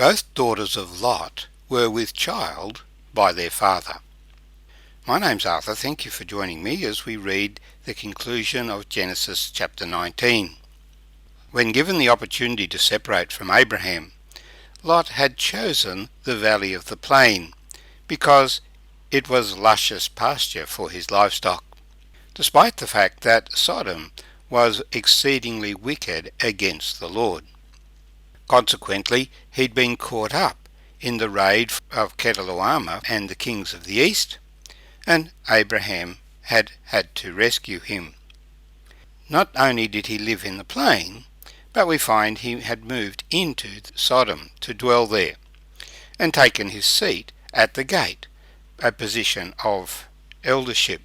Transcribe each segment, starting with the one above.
Both daughters of Lot were with child by their father. My name's Arthur. Thank you for joining me as we read the conclusion of Genesis chapter 19. When given the opportunity to separate from Abraham, Lot had chosen the valley of the plain because it was luscious pasture for his livestock, despite the fact that Sodom was exceedingly wicked against the Lord. Consequently, he'd been caught up in the raid of Kedorlaomer and the kings of the east, and Abraham had had to rescue him. Not only did he live in the plain, but we find he had moved into Sodom to dwell there, and taken his seat at the gate, a position of eldership.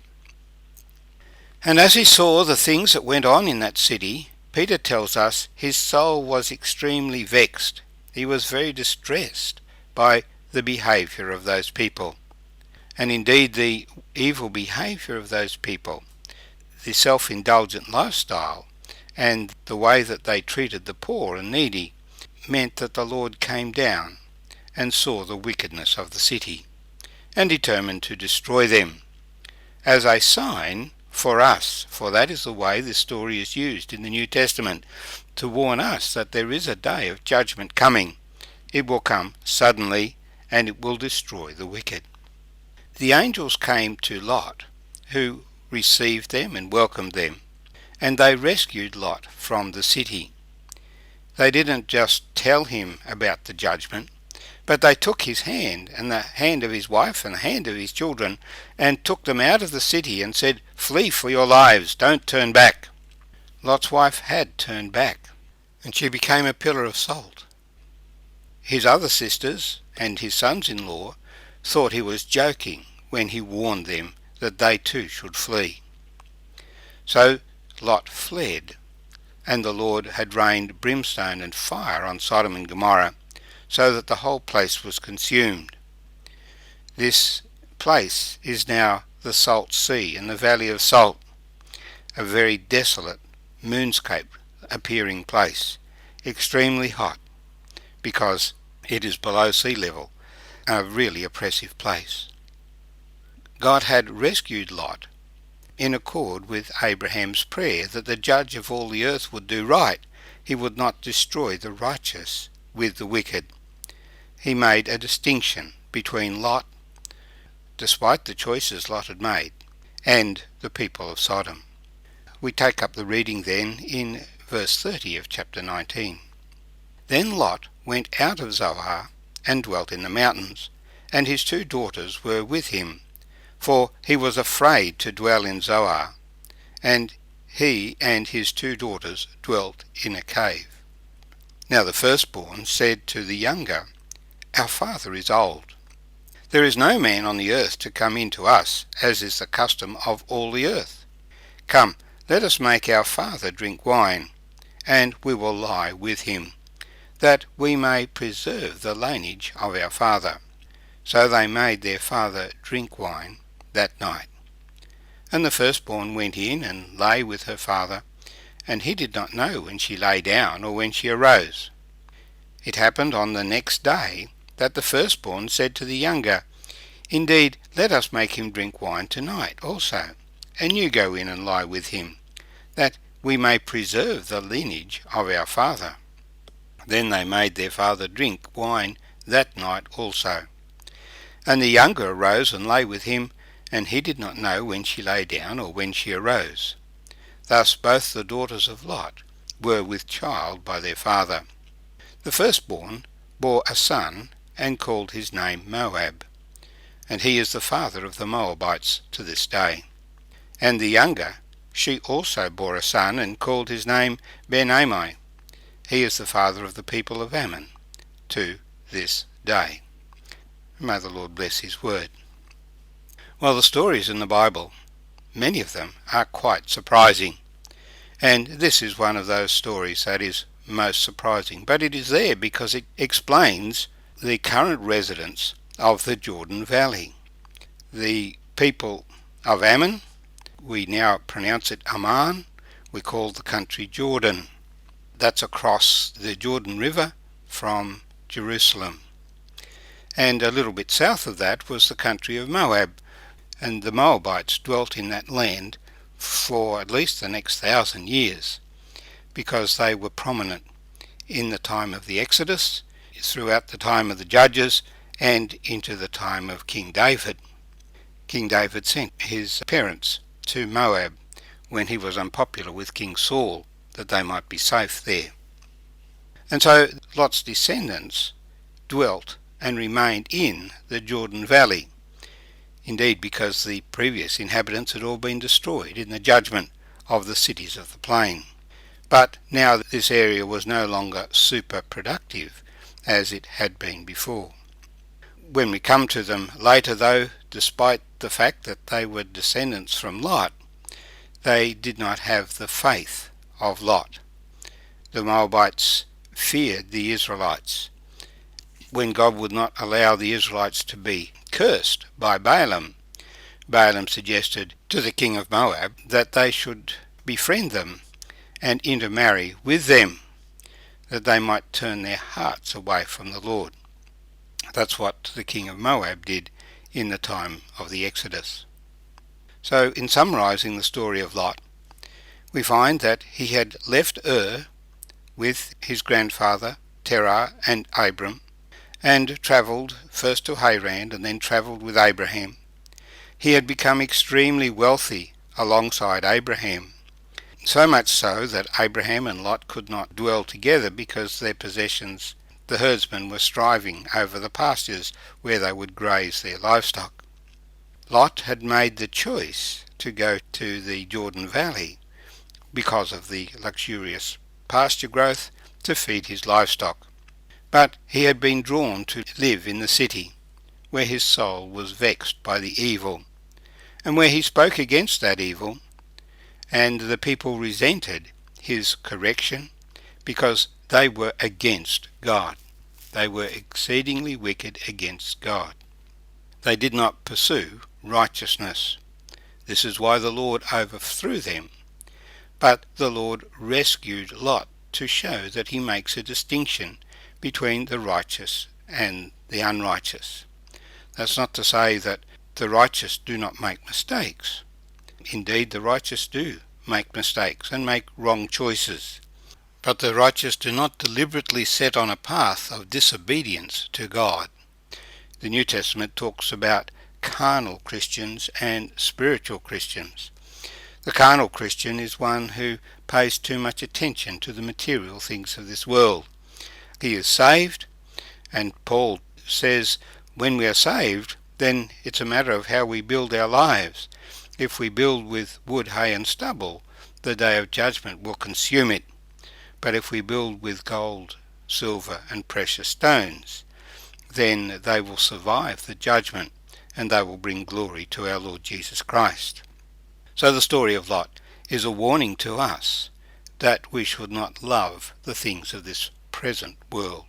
And as he saw the things that went on in that city, Peter tells us his soul was extremely vexed. He was very distressed by the behaviour of those people, and indeed the evil behaviour of those people, the self-indulgent lifestyle, and the way that they treated the poor and needy, meant that the Lord came down and saw the wickedness of the city, and determined to destroy them, as a sign for us, for that is the way this story is used in the New Testament, to warn us that there is a day of judgment coming. It will come suddenly, and it will destroy the wicked. The angels came to Lot, who received them and welcomed them, and they rescued Lot from the city. They didn't just tell him about the judgment, but they took his hand and the hand of his wife and the hand of his children and took them out of the city and said, "Flee for your lives, don't turn back." Lot's wife had turned back, and she became a pillar of salt. His other sisters and his sons-in-law thought he was joking when he warned them that they too should flee. So Lot fled, and the Lord had rained brimstone and fire on Sodom and Gomorrah, so that the whole place was consumed. This place is now the Salt Sea and the Valley of Salt, a very desolate, moonscape appearing place, extremely hot, because it is below sea level, a really oppressive place. God had rescued Lot in accord with Abraham's prayer that the judge of all the earth would do right. He would not destroy the righteous with the wicked. He made a distinction between Lot, despite the choices Lot had made, and the people of Sodom. We take up the reading then in verse 30 of chapter 19. Then Lot went out of Zoar and dwelt in the mountains, and his 2 daughters were with him, for he was afraid to dwell in Zoar, and he and his 2 daughters dwelt in a cave. Now the firstborn said to the younger, "Our father is old. There is no man on the earth to come in to us, as is the custom of all the earth. Come, let us make our father drink wine, and we will lie with him, that we may preserve the lineage of our father." So they made their father drink wine that night. And the firstborn went in and lay with her father, and he did not know when she lay down or when she arose. It happened on the next day that the firstborn said to the younger, "Indeed, let us make him drink wine tonight also, and you go in and lie with him, that we may preserve the lineage of our father." Then they made their father drink wine that night also. And the younger arose and lay with him, and he did not know when she lay down or when she arose. Thus both the daughters of Lot were with child by their father. The firstborn bore a son, and called his name Moab, and he is the father of the Moabites to this day. And the younger, she also bore a son, and called his name Ben-Ammi. He is the father of the people of Ammon to this day. May the Lord bless his word. Well, the stories in the Bible, many of them, are quite surprising, and this is one of those stories that is most surprising, but it is there because it explains the current residents of the Jordan Valley. The people of Ammon, we now pronounce it Amman, we call the country Jordan. That's across the Jordan River from Jerusalem. And a little bit south of that was the country of Moab, and the Moabites dwelt in that land for at least the next 1,000 years, because they were prominent in the time of the Exodus, throughout the time of the Judges, and into the time of King David. King David sent his parents to Moab when he was unpopular with King Saul, that they might be safe there. And so Lot's descendants dwelt and remained in the Jordan Valley, indeed because the previous inhabitants had all been destroyed in the judgment of the cities of the plain. But now this area was no longer super productive as it had been before. When we come to them later, though, despite the fact that they were descendants from Lot, they did not have the faith of Lot. The Moabites feared the Israelites. When God would not allow the Israelites to be cursed by Balaam, Balaam suggested to the king of Moab that they should befriend them and intermarry with them, that they might turn their hearts away from the Lord. That's what the king of Moab did in the time of the Exodus. So, in summarising the story of Lot, we find that he had left with his grandfather Terah and Abram, and travelled first to Haran and then travelled with Abraham. He had become extremely wealthy alongside Abraham, so much so that Abraham and Lot could not dwell together because their possessions, the herdsmen were striving over the pastures where they would graze their livestock. Lot had made the choice to go to the Jordan Valley because of the luxurious pasture growth to feed his livestock. But he had been drawn to live in the city, where his soul was vexed by the evil, and where he spoke against that evil, and the people resented his correction because they were against God. They were exceedingly wicked against God. They did not pursue righteousness. This is why the Lord overthrew them. But the Lord rescued Lot to show that he makes a distinction between the righteous and the unrighteous. That's not to say that the righteous do not make mistakes. Indeed, the righteous do make mistakes and make wrong choices. But the righteous do not deliberately set on a path of disobedience to God. The New Testament talks about carnal Christians and spiritual Christians. The carnal Christian is one who pays too much attention to the material things of this world. He is saved, and Paul says when we are saved, then it's a matter of how we build our lives. If we build with wood, hay and stubble, the day of judgment will consume it. But if we build with gold, silver and precious stones, then they will survive the judgment, and they will bring glory to our Lord Jesus Christ. So the story of Lot is a warning to us that we should not love the things of this present world.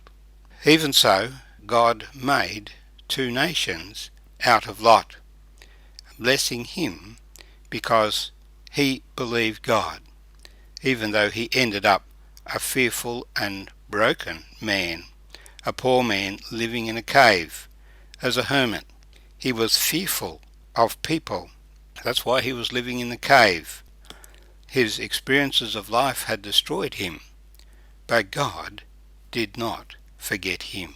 Even so, God made two nations out of Lot, blessing him because he believed God, even though he ended up a fearful and broken man, a poor man living in a cave as a hermit. He was fearful of people. That's why he was living in the cave. His experiences of life had destroyed him, but God did not forget him.